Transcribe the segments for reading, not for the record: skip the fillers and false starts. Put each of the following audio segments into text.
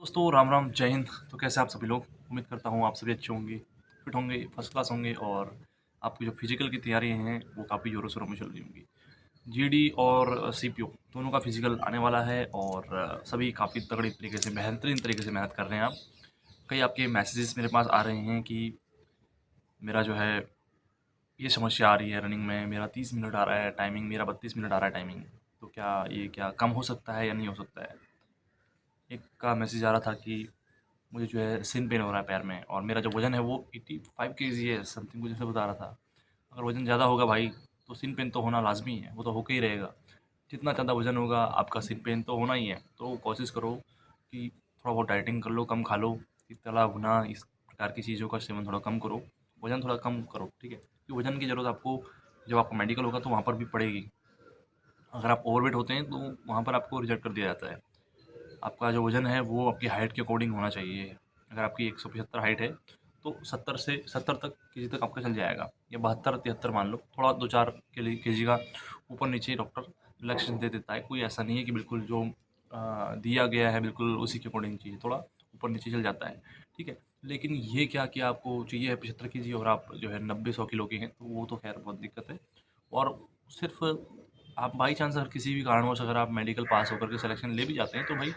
दोस्तों राम राम जय हिंद। तो कैसे आप सभी लोग? उम्मीद करता हूँ आप सभी अच्छे होंगे, फिट होंगे, फर्स्ट क्लास होंगे और आपकी जो फिजिकल की तैयारियां हैं वो काफ़ी ज़ोरों शोरों में चल रही होंगी। जीडी और सीपीयू दोनों का फिजिकल आने वाला है और सभी काफ़ी तगड़ी तरीके से बेहतरीन तरीके से मेहनत कर रहे हैं आप। कई आपके मैसेजेस मेरे पास आ रहे हैं कि मेरा जो है ये समस्या आ रही है रनिंग में, मेरा 30 मिनट आ रहा है टाइमिंग, मेरा 32 मिनट आ रहा है टाइमिंग। तो क्या कम हो सकता है या नहीं हो सकता है? एक का मैसेज आ रहा था कि मुझे जो है सिन पेन हो रहा है पैर में और मेरा जो वज़न है वो 85 केजी है समथिंग, कुछ ऐसा बता रहा था। अगर वज़न ज़्यादा होगा भाई तो सिन पेन तो होना लाज़मी है, वो तो होके ही रहेगा। जितना ज़्यादा वज़न होगा आपका सिन पेन तो होना ही है। तो कोशिश करो कि थोड़ा बहुत डाइटिंग कर लो, कम खा लो, इस तला भुना इस प्रकार की चीज़ों का सेवन थोड़ा कम करो, वज़न थोड़ा कम करो, ठीक है? क्योंकि वज़न की ज़रूरत आपको जब आपका मेडिकल होगा तो वहाँ पर भी पड़ेगी। अगर आप ओवरवेट होते हैं तो वहाँ पर आपको रिजेक्ट कर दिया जाता है। आपका जो वज़न है वो आपकी हाइट के अकॉर्डिंग होना चाहिए। अगर आपकी 175 हाइट है तो 70 से 70 तक केजी तक आपका चल जाएगा, या 72-73 मान लो। थोड़ा 2-4 केजी का ऊपर नीचे डॉक्टर रिलैक्सेशन दे देता है। कोई ऐसा नहीं है कि बिल्कुल जो दिया गया है बिल्कुल उसी के अकॉर्डिंग चाहिए, थोड़ा ऊपर नीचे चल जाता है, ठीक है। लेकिन ये क्या कि आपको चाहिए है 75 केजी और आप जो है 90-100 किलो के हैं, तो वो तो खैर बहुत दिक्कत है। और सिर्फ आप बाई चांस अगर किसी भी कारणवश अगर आप मेडिकल पास होकर के सिलेक्शन ले भी जाते हैं तो भाई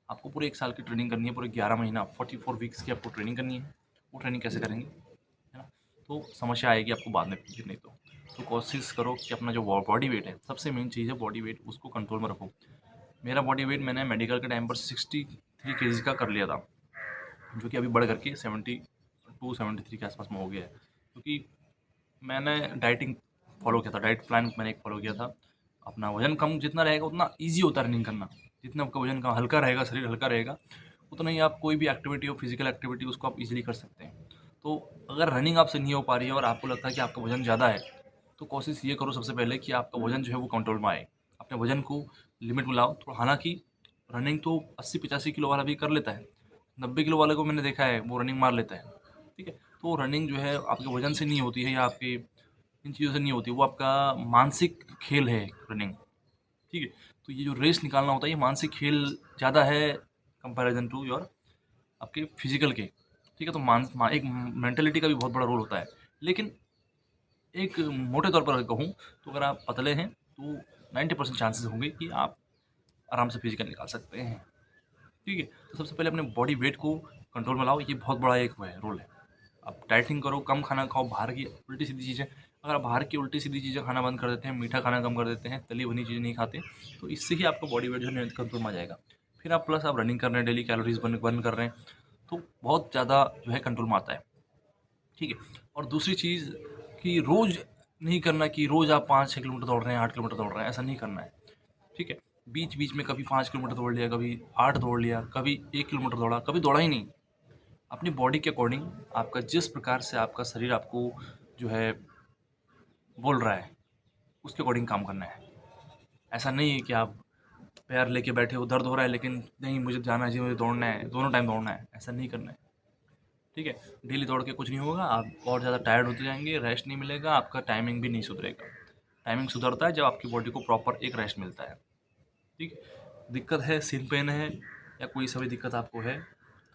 आपको पूरे 1 साल की ट्रेनिंग करनी है, पूरे 11 महीना 44 वीक्स की आपको ट्रेनिंग करनी है। वो ट्रेनिंग कैसे करेंगे, है ना? तो समस्या आएगी आपको बाद में फिर नहीं तो। तो कोशिश करो कि अपना जो बॉडी वेट है, सबसे मेन चीज़ है बॉडी वेट, उसको कंट्रोल में रखो। मेरा बॉडी वेट मैंने मेडिकल के टाइम पर 63 केजी का कर लिया था, जो कि अभी बढ़ करके 72-73 के आसपास में हो गया है। क्योंकि मैंने डाइटिंग फॉलो किया था, डाइट प्लान मैंने एक फॉलो किया था। अपना वजन कम जितना रहेगा उतना ईजी होता है रनिंग करना। जितना आपका वजन कम हल्का रहेगा, शरीर हल्का रहेगा, उतना ही आप कोई भी एक्टिविटी हो, फिजिकल एक्टिविटी, उसको आप इजीली कर सकते हैं। तो अगर रनिंग आपसे नहीं हो पा रही है और आपको लगता है कि आपका वजन ज़्यादा है, तो कोशिश ये करो सबसे पहले कि आपका वजन जो है वो कंट्रोल में आए। अपने वजन को लिमिट में लाओ। तो हालांकि रनिंग तो 80-85 किलो वाला भी कर लेता है, 90 किलो वाले को मैंने देखा है वो रनिंग मार लेता है, ठीक है। तो रनिंग जो है आपके वजन से नहीं होती है या आपके इन चीज़ों से नहीं होती, वो आपका मानसिक खेल है रनिंग, ठीक है। तो ये जो रेस निकालना होता है ये मानसिक खेल ज़्यादा है कंपैरिजन टू योर आपके फिजिकल के, ठीक है। तो एक मेंटेलिटी का भी बहुत बड़ा रोल होता है। लेकिन एक मोटे तौर पर अगर कहूँ तो अगर आप पतले हैं तो 90% चांसेस होंगे कि आप आराम से फिजिकल निकाल सकते हैं, ठीक है। तो सबसे पहले अपने बॉडी वेट को कंट्रोल में लाओ, ये बहुत बड़ा एक वो है रोल है। आप डाइटिंग करो, कम खाना खाओ, बाहर की उल्टी-सीधी चीज़ें, अगर आप बाहर की उल्टी-सीधी चीज़ें खाना बंद कर देते हैं, मीठा खाना कम कर देते हैं, तली भुनी चीज़ें नहीं खाते, तो इससे ही आपका बॉडी वेट जो है कंट्रोल में आ जाएगा। फिर आप प्लस आप रनिंग कर रहे हैं, डेली कैलोरीज़ बर्न बर्न कर रहे हैं, तो बहुत ज़्यादा जो है कंट्रोल में आता है, ठीक है। और दूसरी चीज़ कि रोज़ नहीं करना कि रोज़ आप 5-6 किलोमीटर दौड़ रहे हैं, 8 किलोमीटर दौड़ रहे हैं, ऐसा नहीं करना है, ठीक है। बीच-बीच में कभी 5 किलोमीटर दौड़ लिया, कभी 8 दौड़ लिया, कभी 1 किलोमीटर दौड़ा, कभी दौड़ा ही नहीं। अपनी बॉडी के अकॉर्डिंग आपका जिस प्रकार से आपका शरीर आपको जो है बोल रहा है उसके अकॉर्डिंग काम करना है। ऐसा नहीं है कि आप पैर लेके बैठे हो, दर्द हो रहा है लेकिन नहीं मुझे जाना है जी, मुझे दौड़ना है, दोनों टाइम दौड़ना है, ऐसा नहीं करना है, ठीक है। डेली दौड़ के कुछ नहीं होगा, आप और ज़्यादा टायर्ड होते जाएंगे, रेस्ट नहीं मिलेगा, आपका टाइमिंग भी नहीं सुधरेगा। टाइमिंग सुधरता है जब आपकी बॉडी को प्रॉपर एक रेस्ट मिलता है, ठीक है। दिक्कत है, सिर पेन है या कोई सा भी दिक्कत आपको है,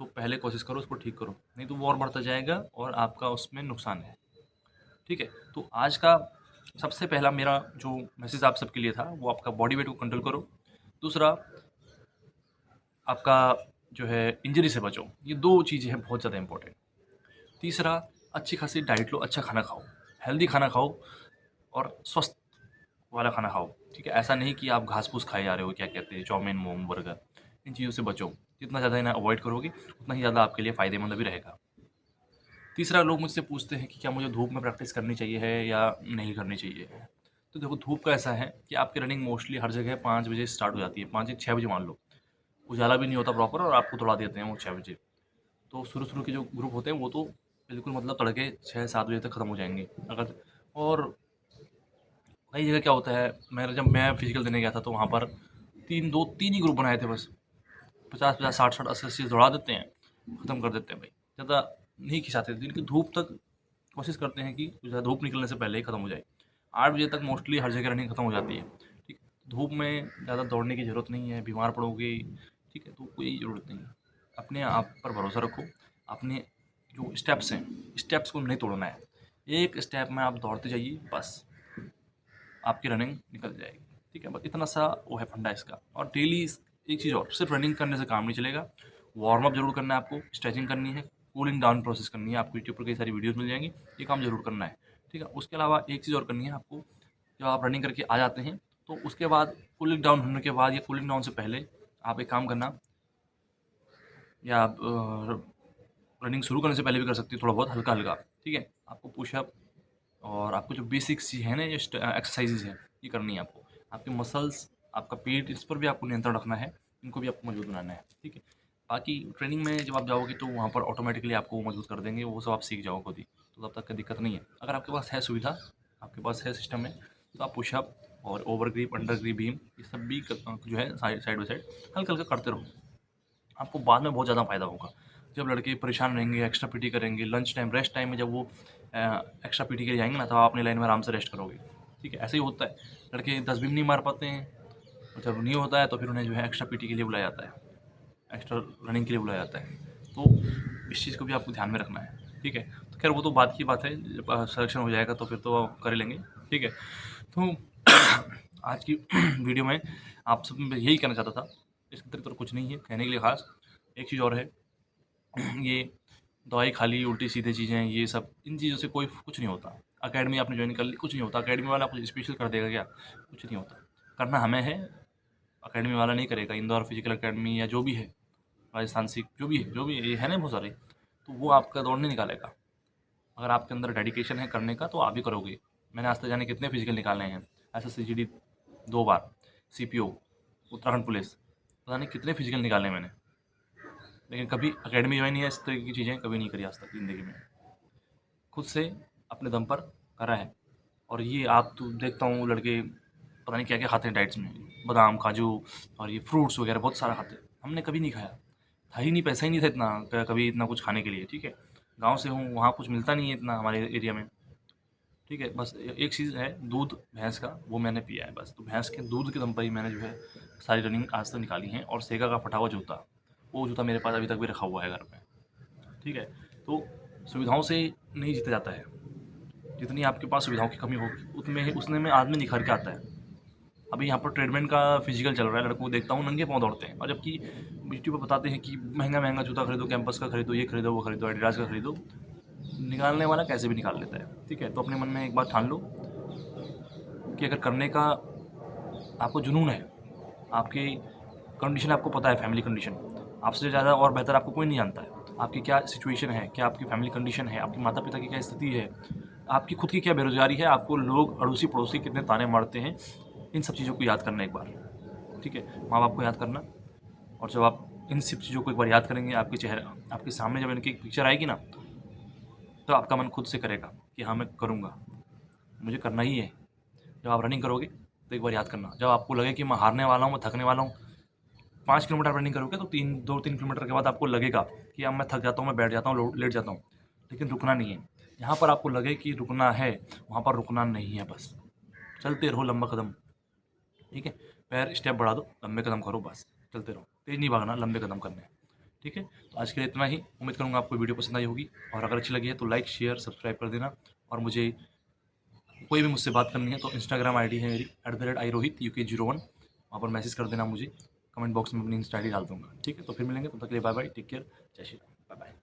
तो पहले कोशिश करो उसको ठीक करो, नहीं तो वो और बढ़ता जाएगा और आपका उसमें नुकसान है, ठीक है। तो आज का सबसे पहला मेरा जो मैसेज आप सबके लिए था वो आपका बॉडी वेट को कंट्रोल करो। दूसरा आपका जो है इंजरी से बचो, ये दो चीज़ें हैं बहुत ज़्यादा इंपॉर्टेंट। तीसरा अच्छी खासी डाइट लो, अच्छा खाना खाओ, हेल्दी खाना खाओ और स्वस्थ वाला खाना खाओ, ठीक है। ऐसा नहीं कि आप घास फूस खाए जा रहे हो, क्या कहते हैं, चाउमीन मोमो बर्गर, इन चीज़ों से बचो। जितना ज़्यादा इन्हें अवॉइड करोगे उतना ही ज़्यादा आपके लिए फ़ायदेमंद भी रहेगा। तीसरा, लोग मुझसे पूछते हैं कि क्या मुझे धूप में प्रैक्टिस करनी चाहिए है या नहीं करनी चाहिए है। तो देखो धूप का ऐसा है कि आपकी रनिंग मोस्टली हर जगह 5 बजे स्टार्ट हो जाती है, 5 या 6 बजे मान लो। उजाला भी नहीं होता प्रॉपर और आपको दौड़ा देते हैं वो 6 बजे। तो शुरू-शुरू के जो ग्रुप होते हैं वो तो बिल्कुल मतलब तड़के 6-7 बजे तक ख़त्म हो जाएँगे। अगर और कई जगह क्या होता है, जब मैं फिजिकल देने गया था तो वहाँ पर 3 ही ग्रुप बनाए थे बस। 50-50, 60-60, 80-80 दौड़ा देते हैं, ख़त्म कर देते हैं भाई। ज़्यादा नहीं खिंचाते, दिन की धूप तक कोशिश करते हैं कि ज़्यादा धूप निकलने से पहले ही ख़त्म हो जाए। 8 बजे तक मोस्टली हर जगह रनिंग ख़त्म हो जाती है, ठीक है। धूप में ज़्यादा दौड़ने की ज़रूरत नहीं है, बीमार पड़ोगे, ठीक है, तो कोई ज़रूरत नहीं है। अपने आप पर भरोसा रखो, अपने जो स्टेप्स हैं, स्टेप्स को नहीं तोड़ना है। एक स्टेप में आप दौड़ते जाइए, बस आपकी रनिंग निकल जाएगी, ठीक है? बस इतना सा वो है फंडा इसका। और डेली एक चीज़ और, सिर्फ रनिंग करने से काम नहीं चलेगा, वार्म अप जरूर करना है आपको, स्ट्रेचिंग करनी है, कूलिंग डाउन प्रोसेस करनी है। आपको यूट्यूब पर कई सारी वीडियोस मिल जाएंगी, ये काम जरूर करना है, ठीक है? उसके अलावा एक चीज़ और करनी है आपको, जब आप रनिंग करके आ जाते हैं तो उसके बाद कूलिंग डाउन होने के बाद या कूलिंग डाउन से पहले आप एक काम करना, या आप रनिंग शुरू करने से पहले भी कर सकते हो, थोड़ा बहुत हल्का हल्का, ठीक है? आपको पुशअप और आपको जो बेसिक्स ही है ना, ये एक्सरसाइजेज है, ये करनी है आपको। आपके मसल्स, आपका पेट, इस पर भी आपको नियंत्रण रखना है, इनको भी आपको मजबूत बनाना है, ठीक है? बाकी ट्रेनिंग में जब आप जाओगे तो वहाँ पर ऑटोमेटिकली आपको वो मजबूत कर देंगे, वो सब आप सीख जाओगे खुद ही, तो तब तक कोई दिक्कत नहीं है। अगर आपके पास है सुविधा, आपके पास है सिस्टम है, तो आप पुशअप और over grip, under grip, Bhim, ये सब भी जो है साइड साइड बाई साइड हल्का हल्का करते रहो। आपको बाद में बहुत ज़्यादा फ़ायदा होगा। जब लड़के परेशान रहेंगे, एक्स्ट्रा पीटी करेंगे, लंच टाइम, रेस्ट टाइम में जब वो एक्स्ट्रा पीटी के लिए जाएँगे ना, तब आप अपनी लाइन में आराम से रेस्ट करोगे, ठीक है? ऐसे ही होता है, लड़के 10 बीम नहीं मार पाते हैं, और जब नहीं होता है तो फिर उन्हें जो है एक्स्ट्रा पीटी के लिए बुलाया जाता है, एक्स्ट्रा रनिंग के लिए बुलाया जाता है। तो इस चीज़ को भी आपको ध्यान में रखना है, ठीक है? तो खैर वो तो बात की बात है, जब सिलेक्शन हो जाएगा तो फिर तो कर ही लेंगे, ठीक है? तो आज की वीडियो में आप सब मैं यही कहना चाहता था, इसके अतिरिक्त और कुछ नहीं है कहने के लिए ख़ास। एक चीज़ और है, ये दवाई खा ली, उल्टी-सीधे चीज़ें, ये सब, इन चीज़ों से कोई कुछ नहीं होता। अकेडमी आपने जॉइन कर ली, कुछ नहीं होता। अकेडमी वाला कुछ स्पेशल कर देगा क्या? कुछ नहीं होता। करना हमें है, अकेडमी वाला नहीं करेगा। इंदौर फिजिकल अकेडमी या जो भी है, राजस्थान सीख, जो भी है, जो भी है, ये है ना बहुत सारे, तो वो आपका दौड़ नहीं निकालेगा। अगर आपके अंदर डेडिकेशन है करने का तो आप भी करोगे। मैंने आज तक जाने कितने फिजिकल निकाले हैं, SSCGD 2 बार, CPO, उत्तराखंड पुलिस, पता नहीं कितने फिजिकल निकाले मैंने, लेकिन कभी अकेडमी ज्वाइन या इस तरह की चीज़ें कभी नहीं करी आज तक ज़िंदगी में। खुद से अपने दम पर करा है। और ये आप तो देखता हूँ लड़के पता नहीं क्या-क्या खाते हैं डाइट्स में, बादाम, काजू और ये फ्रूट्स वगैरह बहुत सारा खाते हैं। हमने कभी नहीं खाया, था ही नहीं, पैसा ही नहीं था इतना कभी इतना कुछ खाने के लिए, ठीक है? गाँव से हूँ, वहाँ कुछ मिलता नहीं है इतना हमारे एरिया में, ठीक है? बस एक चीज़ है, दूध भैंस का, वो मैंने पिया है बस। तो भैंस के दूध के दम पर ही मैंने जो है सारी रनिंग आज तक निकाली है। और सेगा का फटा हुआ जूता, वो जूता मेरे पास अभी तक भी रखा हुआ है घर में, ठीक है? तो सुविधाओं से नहीं जीता जाता है, जितनी आपके पास सुविधाओं की कमी होगी उतने में आदमी निखर के आता है। अभी यहाँ पर ट्रेडमिल का फिजिकल चल रहा है, लड़कों को देखता हूँ नंगे पाँव दौड़ते हैं, और जबकि यूट्यूब पर बताते हैं कि महंगा महंगा जूता खरीदो, कैंपस का खरीदो, ये खरीदो, वो खरीदो, एडिडास का खरीदो, निकालने वाला कैसे भी निकाल लेता है, ठीक है? तो अपने मन में एक बात ठान लो कि अगर करने का आपको जुनून है, आपकी कंडीशन आपको पता है, फैमिली कंडीशन, आपसे ज़्यादा और बेहतर आपको कोई नहीं जानता है। आपकी क्या सिचुएशन है, क्या आपकी फैमिली कंडीशन है, आपके माता पिता की क्या स्थिति है, आपकी खुद की क्या बेरोजगारी है, आपको लोग अड़ोसी पड़ोसी कितने ताने मारते हैं, इन सब चीज़ों को याद करना एक बार, ठीक है? माँ बाप को याद करना। और जब आप इन सब चीज़ों को एक बार याद करेंगे, आपके चेहरा आपके सामने जब इनकी एक पिक्चर आएगी ना, तो आपका मन खुद से करेगा कि हाँ मैं करूँगा, मुझे करना ही है। जब आप रनिंग करोगे तो एक बार याद करना, जब आपको लगे कि मैं हारने वाला हूँ, मैं थकने वाला हूँ, 5 किलोमीटर रनिंग करोगे तो 2-3 किलोमीटर के बाद आपको लगेगा कि अब मैं थक जाता हूँ, मैं बैठ जाता हूँ, लेट जाता हूँ, लेकिन रुकना नहीं है। यहाँ पर आपको लगे कि रुकना है, वहाँ पर रुकना नहीं है, बस चलते रहो लंबा कदम, ठीक है? पैर स्टेप बढ़ा दो, लंबे कदम करो, बस चलते रहो, तेज़ नहीं भागना, लंबे कदम करने हैं, ठीक है? तो आज के लिए इतना ही। उम्मीद करूँगा आपको वीडियो पसंद आई होगी, और अगर अच्छी लगी है तो लाइक, शेयर, सब्सक्राइब कर देना। और मुझे कोई भी मुझसे बात करनी है तो इंस्टाग्राम आईडी है मेरी @irohit UK01, वहाँ पर मैसेज कर देना मुझे, कमेंट बॉक्स में अपनी इंस्टा आईडी डाल दूँगा, ठीक है? तो फिर मिलेंगे, तब तक के लिए बाय बाय, टेक केयर, जय श्री राम, बाय बाय।